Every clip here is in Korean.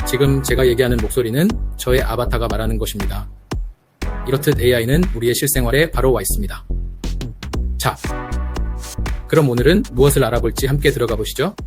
지금 제가 얘기하는 목소리는 저의 아바타가 말하는 것입니다. 이렇듯 AI는 우리의 실생활에 바로 와 있습니다. 자, 그럼 오늘은 무엇을 알아볼지 함께 들어가 보시죠.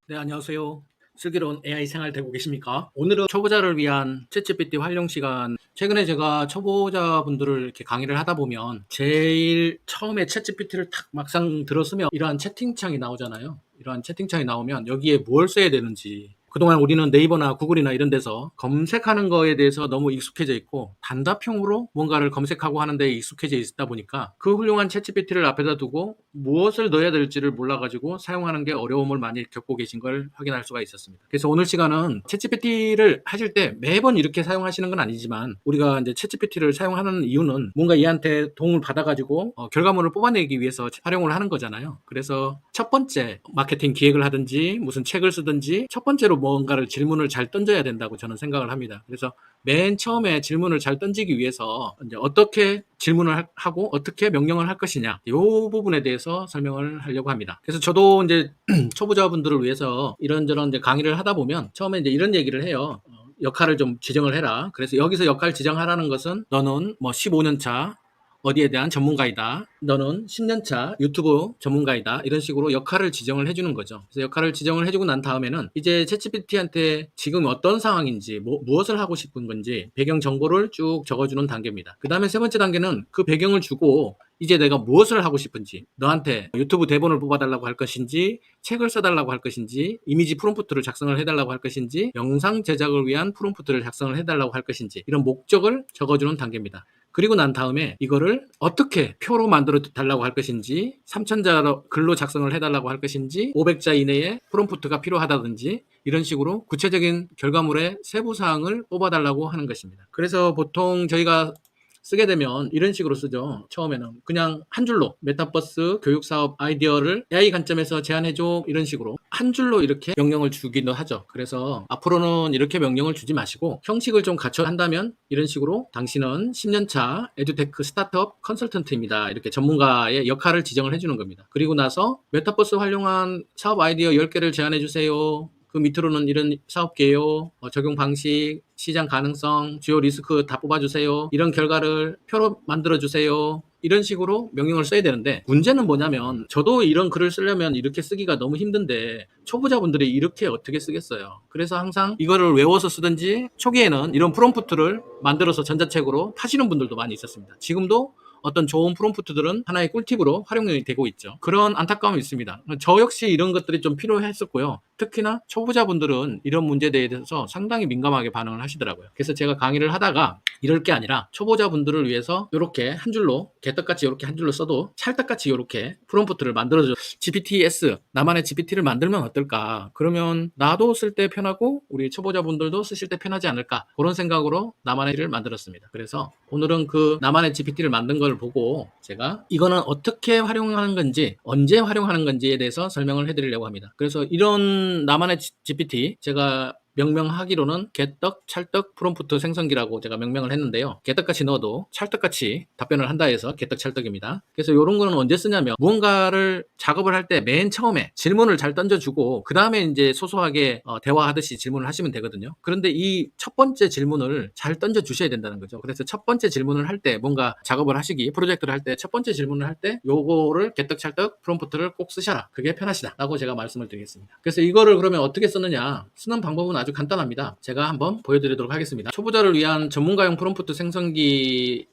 네, 안녕하세요. 슬기로운 AI 생활 되고 계십니까? 오늘은 초보자를 위한 챗GPT 활용 시간. 최근에 제가 초보자분들을 이렇게 강의를 하다 보면 제일 처음에 챗GPT를 탁 막상 들었으면 이러한 채팅창이 나오잖아요. 이러한 채팅창이 나오면 여기에 뭘 써야 되는지, 그동안 우리는 네이버나 구글이나 이런 데서 검색하는 거에 대해서 너무 익숙해져 있고 단답형으로 뭔가를 검색하고 하는 데 익숙해져 있다 보니까 그 훌륭한 챗GPT를 앞에다 두고 무엇을 넣어야 될지를 몰라가지고 사용하는 게 어려움을 많이 겪고 계신 걸 확인할 수가 있었습니다. 그래서 오늘 시간은 챗GPT를 하실 때 매번 이렇게 사용하시는 건 아니지만 우리가 이제 챗GPT를 사용하는 이유는 뭔가 얘한테 도움을 받아가지고 결과물을 뽑아내기 위해서 활용을 하는 거잖아요. 그래서 첫 번째 마케팅 기획을 하든지 무슨 책을 쓰든지 첫 번째로 뭔가를 질문을 잘 던져야 된다고 저는 생각을 합니다. 그래서 맨 처음에 질문을 잘 던지기 위해서 이제 어떻게 질문을 하고 어떻게 명령을 할 것이냐, 이 부분에 대해서 설명을 하려고 합니다. 그래서 저도 이제 초보자분들을 위해서 이런저런 이제 강의를 하다 보면 처음에 이제 이런 얘기를 해요. 역할을 좀 지정을 해라. 그래서 여기서 역할 지정하라는 것은 너는 뭐 15년 차 어디에 대한 전문가이다. 너는 10년 차 유튜브 전문가이다. 이런 식으로 역할을 지정을 해주는 거죠. 그래서 역할을 지정을 해주고 난 다음에는 이제 챗GPT한테 지금 어떤 상황인지 무엇을 하고 싶은 건지 배경 정보를 쭉 적어주는 단계입니다. 그 다음에 세 번째 단계는 그 배경을 주고 이제 내가 무엇을 하고 싶은지, 너한테 유튜브 대본을 뽑아달라고 할 것인지, 책을 써달라고 할 것인지, 이미지 프롬프트를 작성을 해달라고 할 것인지, 영상 제작을 위한 프롬프트를 작성을 해달라고 할 것인지, 이런 목적을 적어주는 단계입니다. 그리고 난 다음에 이거를 어떻게 표로 만들어 달라고 할 것인지, 3,000자 글로 작성을 해달라고 할 것인지, 500자 이내에 프롬프트가 필요하다든지 이런 식으로 구체적인 결과물의 세부사항을 뽑아달라고 하는 것입니다. 그래서 보통 저희가 쓰게 되면 이런 식으로 쓰죠. 처음에는 그냥 한 줄로 메타버스 교육사업 아이디어를 AI 관점에서 제안해줘, 이런 식으로 한 줄로 이렇게 명령을 주기도 하죠. 그래서 앞으로는 이렇게 명령을 주지 마시고 형식을 좀 갖춰 한다면 이런 식으로 당신은 10년차 에듀테크 스타트업 컨설턴트입니다. 이렇게 전문가의 역할을 지정을 해주는 겁니다. 그리고 나서 메타버스 활용한 사업 아이디어 10개를 제안해주세요. 그 밑으로는 이런 사업계요, 적용 방식, 시장 가능성, 주요 리스크 다 뽑아주세요. 이런 결과를 표로 만들어주세요. 이런 식으로 명령을 써야 되는데, 문제는 뭐냐면 저도 이런 글을 쓰려면 이렇게 쓰기가 너무 힘든데 초보자분들이 이렇게 어떻게 쓰겠어요. 그래서 항상 이거를 외워서 쓰든지 초기에는 이런 프롬프트를 만들어서 전자책으로 파시는 분들도 많이 있었습니다. 지금도 어떤 좋은 프롬프트들은 하나의 꿀팁으로 활용이 되고 있죠. 그런 안타까움이 있습니다. 저 역시 이런 것들이 좀 필요했었고요. 특히나 초보자분들은 이런 문제에 대해서 상당히 민감하게 반응을 하시더라고요. 그래서 제가 강의를 하다가 이럴 게 아니라 초보자분들을 위해서 이렇게 한 줄로, 개떡같이 이렇게 한 줄로 써도 찰떡같이 이렇게 프롬프트를 만들어줘. GPTS, 나만의 GPT를 만들면 어떨까? 그러면 나도 쓸 때 편하고 우리 초보자분들도 쓰실 때 편하지 않을까? 그런 생각으로 나만의를 만들었습니다. 그래서 오늘은 그 나만의 GPT를 만든 걸 보고 제가 이거는 어떻게 활용하는 건지, 언제 활용하는 건지에 대해서 설명을 해드리려고 합니다. 그래서 이런 나만의 GPT, 제가 명명하기로는 개떡, 찰떡 프롬프트 생성기라고 제가 명명을 했는데요. 개떡같이 넣어도 찰떡같이 답변을 한다 해서 개떡, 찰떡입니다. 그래서 이런 거는 언제 쓰냐면 무언가를 작업을 할 때 맨 처음에 질문을 잘 던져주고 그 다음에 이제 소소하게 대화하듯이 질문을 하시면 되거든요. 그런데 이 첫 번째 질문을 잘 던져주셔야 된다는 거죠. 그래서 첫 번째 질문을 할 때, 뭔가 작업을 하시기, 프로젝트를 할 때 첫 번째 질문을 할 때 요거를 개떡, 찰떡 프롬프트를 꼭 쓰셔라. 그게 편하시다 라고 제가 말씀을 드리겠습니다. 그래서 이거를 그러면 어떻게 쓰느냐, 쓰는 방법은 아주 간단합니다. 제가 한번 보여드리도록 하겠습니다. 초보자를 위한 전문가용 프롬프트 생성기,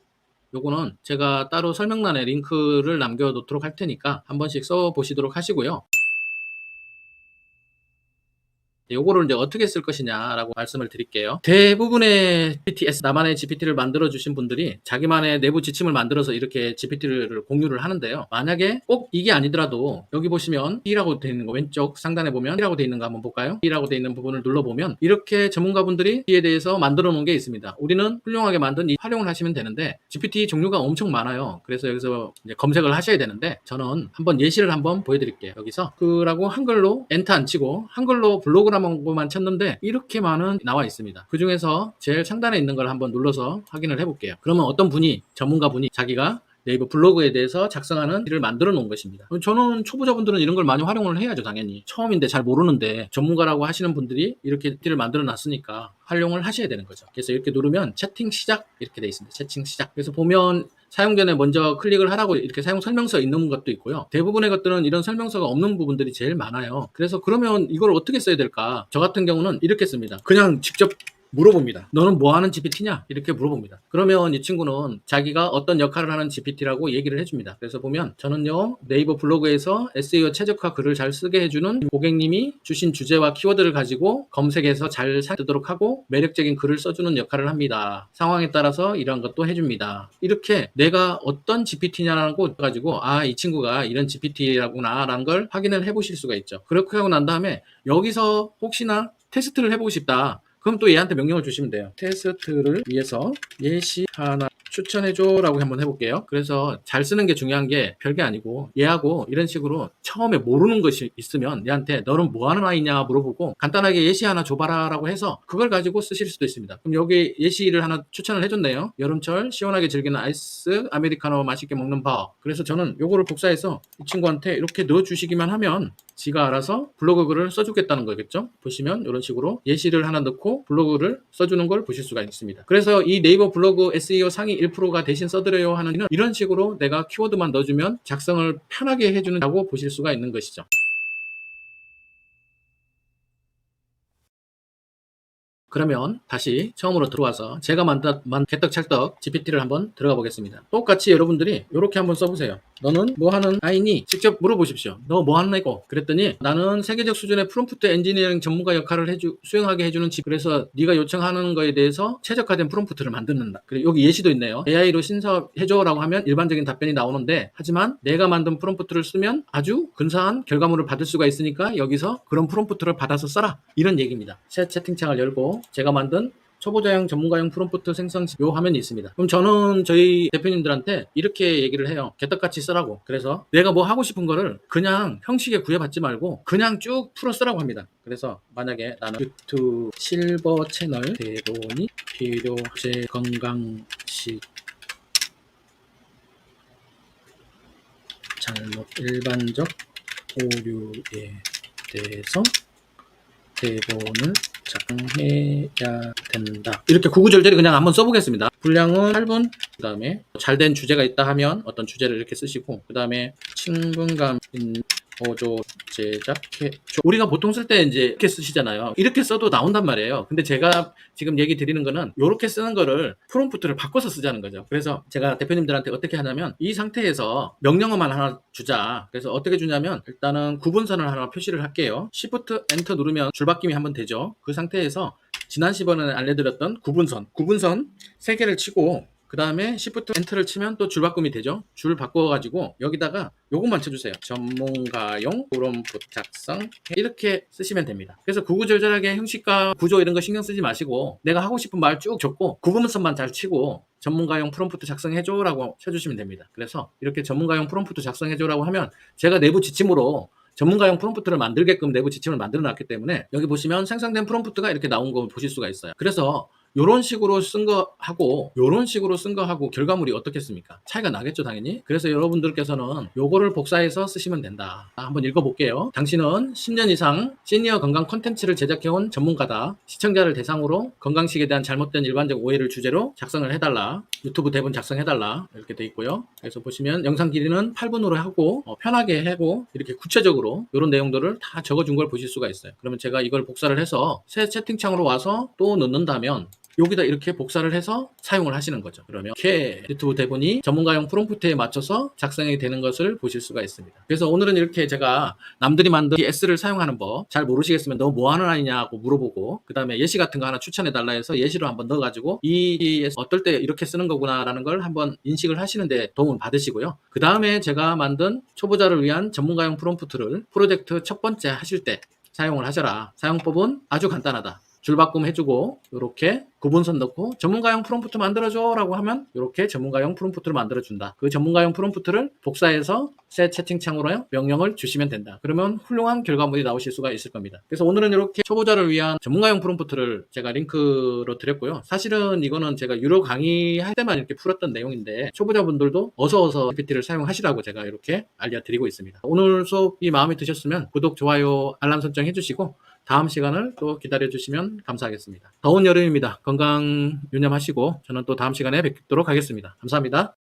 요거는 제가 따로 설명란에 링크를 남겨놓도록 할 테니까 한 번씩 써보시도록 하시고요. 요거를 이제 어떻게 쓸 것이냐라고 말씀을 드릴게요. 대부분의 GPTs, 나만의 GPT를 만들어주신 분들이 자기만의 내부 지침을 만들어서 이렇게 GPT를 공유를 하는데요. 만약에 꼭 이게 아니더라도 여기 보시면 B라고 되어 있는 거, 왼쪽 상단에 보면 B라고 되어 있는 거 한번 볼까요? B라고 되어 있는 부분을 눌러보면 이렇게 전문가분들이 B에 대해서 만들어 놓은 게 있습니다. 우리는 훌륭하게 만든 이 활용을 하시면 되는데 GPT 종류가 엄청 많아요. 그래서 여기서 이제 검색을 하셔야 되는데 저는 한번 예시를 한번 보여드릴게요. 여기서 그라고 한글로 엔터 안 치고 한글로 블로그라만 것만 쳤는데 이렇게 많은 나와 있습니다. 그 중에서 제일 상단에 있는 걸 한번 눌러서 확인을 해볼게요. 그러면 어떤 분이, 전문가 분이 자기가 네이버 블로그에 대해서 작성하는 글을 만들어 놓은 것입니다. 저는 초보자분들은 이런 걸 많이 활용을 해야죠, 당연히. 처음인데 잘 모르는데 전문가라고 하시는 분들이 이렇게 글을 만들어 놨으니까 활용을 하셔야 되는 거죠. 그래서 이렇게 누르면 채팅 시작 이렇게 돼 있습니다. 채팅 시작. 그래서 보면 사용 전에 먼저 클릭을 하라고 이렇게 사용 설명서 있는 것도 있고요. 대부분의 것들은 이런 설명서가 없는 부분들이 제일 많아요. 그래서 그러면 이걸 어떻게 써야 될까? 저 같은 경우는 이렇게 씁니다. 그냥 직접 물어봅니다. 너는 뭐 하는 GPT냐? 이렇게 물어봅니다. 그러면 이 친구는 자기가 어떤 역할을 하는 GPT라고 얘기를 해줍니다. 그래서 보면 저는요, 네이버 블로그에서 SEO 최적화 글을 잘 쓰게 해주는 고객님이 주신 주제와 키워드를 가지고 검색해서 잘 뜨도록 하고 매력적인 글을 써주는 역할을 합니다. 상황에 따라서 이러한 것도 해줍니다. 이렇게 내가 어떤 GPT냐라고 가지고 이 친구가 이런 GPT라구나 라는 걸 확인을 해보실 수가 있죠. 그렇게 하고 난 다음에 여기서 혹시나 테스트를 해보고 싶다. 그럼 또 얘한테 명령을 주시면 돼요. 테스트를 위해서 예시 하나 추천해줘 라고 한번 해볼게요. 그래서 잘 쓰는 게 중요한 게 별게 아니고 얘하고 이런 식으로 처음에 모르는 것이 있으면 얘한테 너는 뭐 하는 아이냐 물어보고 간단하게 예시 하나 줘봐라 라고 해서 그걸 가지고 쓰실 수도 있습니다. 그럼 여기 예시를 하나 추천을 해줬네요. 여름철 시원하게 즐기는 아이스 아메리카노 맛있게 먹는 법. 그래서 저는 요거를 복사해서 이 친구한테 이렇게 넣어주시기만 하면 지가 알아서 블로그 글을 써주겠다는 거겠죠. 보시면 이런 식으로 예시를 하나 넣고 블로그를 써주는 걸 보실 수가 있습니다. 그래서 이 네이버 블로그 SEO 상위 1%가 대신 써드려요 하는 이런 식으로 내가 키워드만 넣어주면 작성을 편하게 해주는다고 보실 수가 있는 것이죠. 그러면 다시 처음으로 들어와서 제가 만든 개떡찰떡 GPT를 한번 들어가 보겠습니다. 똑같이 여러분들이 이렇게 한번 써보세요. 너는 뭐 하는 아이니? 직접 물어보십시오. 너 뭐 하는 애고? 그랬더니 나는 세계적 수준의 프롬프트 엔지니어링 전문가 역할을 수행하게 해주는 그래서 네가 요청하는 거에 대해서 최적화된 프롬프트를 만든다. 그리고 여기 예시도 있네요. AI로 신사해줘라고 하면 일반적인 답변이 나오는데 하지만 내가 만든 프롬프트를 쓰면 아주 근사한 결과물을 받을 수가 있으니까 여기서 그런 프롬프트를 받아서 써라. 이런 얘기입니다. 새 채팅창을 열고 제가 만든 초보자용 전문가용 프롬프트 생성 요 화면이 있습니다. 그럼 저는 저희 대표님들한테 이렇게 얘기를 해요. 개떡같이 쓰라고. 그래서 내가 뭐 하고 싶은 거를 그냥 형식에 구애받지 말고 그냥 쭉 풀어 쓰라고 합니다. 그래서 만약에 나는 유튜브 실버 채널 대본이 필요제 건강식 잘못 일반적 오류에 대해서 대본을 작성해야 된다. 이렇게 구구절절히 그냥 한번 써보겠습니다. 분량은 8분. 그 다음에 잘된 주제가 있다 하면 어떤 주제를 이렇게 쓰시고 그 다음에 친근감 있는 어조 제작해. 우리가 보통 쓸 때 이제 이렇게 쓰시잖아요. 이렇게 써도 나온단 말이에요. 근데 제가 지금 얘기 드리는 거는 이렇게 쓰는 거를 프롬프트를 바꿔서 쓰자는 거죠. 그래서 제가 대표님들한테 어떻게 하냐면 이 상태에서 명령어만 하나 주자. 그래서 어떻게 주냐면 일단은 구분선을 하나 표시를 할게요. Shift Enter 누르면 줄바뀜이 한번 되죠. 그 상태에서 지난 시간에 알려드렸던 구분선 3개를 치고 그 다음에 Shift Enter를 치면 또 줄바꿈이 되죠. 줄 바꿔가지고 여기다가 요것만 쳐주세요. 전문가용 프롬프트 작성 이렇게 쓰시면 됩니다. 그래서 구구절절하게 형식과 구조 이런 거 신경 쓰지 마시고 내가 하고 싶은 말 쭉 적고 구분선만 잘 치고 전문가용 프롬프트 작성해줘 라고 쳐주시면 됩니다. 그래서 이렇게 전문가용 프롬프트 작성해줘 라고 하면 제가 내부 지침으로 전문가용 프롬프트를 만들게끔 내부 지침을 만들어 놨기 때문에 여기 보시면 생성된 프롬프트가 이렇게 나온 거 보실 수가 있어요. 그래서 요런 식으로 쓴 거하고 요런 식으로 쓴 거하고 결과물이 어떻겠습니까? 차이가 나겠죠 당연히. 그래서 여러분들께서는 요거를 복사해서 쓰시면 된다. 한번 읽어볼게요. 당신은 10년 이상 시니어 건강 콘텐츠를 제작해온 전문가다. 시청자를 대상으로 건강식에 대한 잘못된 일반적 오해를 주제로 작성을 해달라. 유튜브 대본 작성해달라. 이렇게 돼 있고요. 그래서 보시면 영상 길이는 8분으로 하고 편하게 하고 이렇게 구체적으로 이런 내용들을 다 적어준 걸 보실 수가 있어요. 그러면 제가 이걸 복사를 해서 새 채팅창으로 와서 또 넣는다면 여기다 이렇게 복사를 해서 사용을 하시는 거죠. 그러면 이렇게 유튜브 대본이 전문가용 프롬프트에 맞춰서 작성이 되는 것을 보실 수가 있습니다. 그래서 오늘은 이렇게 제가 남들이 만든 S를 사용하는 법 잘 모르시겠으면 너 뭐 하는 아이냐고 물어보고 그 다음에 예시 같은 거 하나 추천해달라 해서 예시로 한번 넣어가지고 이 어떨 때 이렇게 쓰는 거구나 라는 걸 한번 인식을 하시는데 도움을 받으시고요. 그 다음에 제가 만든 초보자를 위한 전문가용 프롬프트를 프로젝트 첫 번째 하실 때 사용을 하셔라. 사용법은 아주 간단하다. 줄바꿈 해주고 이렇게 구분선 넣고 전문가용 프롬프트 만들어줘 라고 하면 이렇게 전문가용 프롬프트를 만들어준다. 그 전문가용 프롬프트를 복사해서 새 채팅창으로 명령을 주시면 된다. 그러면 훌륭한 결과물이 나오실 수가 있을 겁니다. 그래서 오늘은 이렇게 초보자를 위한 전문가용 프롬프트를 제가 링크로 드렸고요. 사실은 이거는 제가 유료 강의할 때만 이렇게 풀었던 내용인데 초보자분들도 어서 GPT를 사용하시라고 제가 이렇게 알려드리고 있습니다. 오늘 수업이 마음에 드셨으면 구독, 좋아요, 알람 설정 해주시고 다음 시간을 또 기다려주시면 감사하겠습니다. 더운 여름입니다. 건강 유념하시고 저는 또 다음 시간에 뵙도록 하겠습니다. 감사합니다.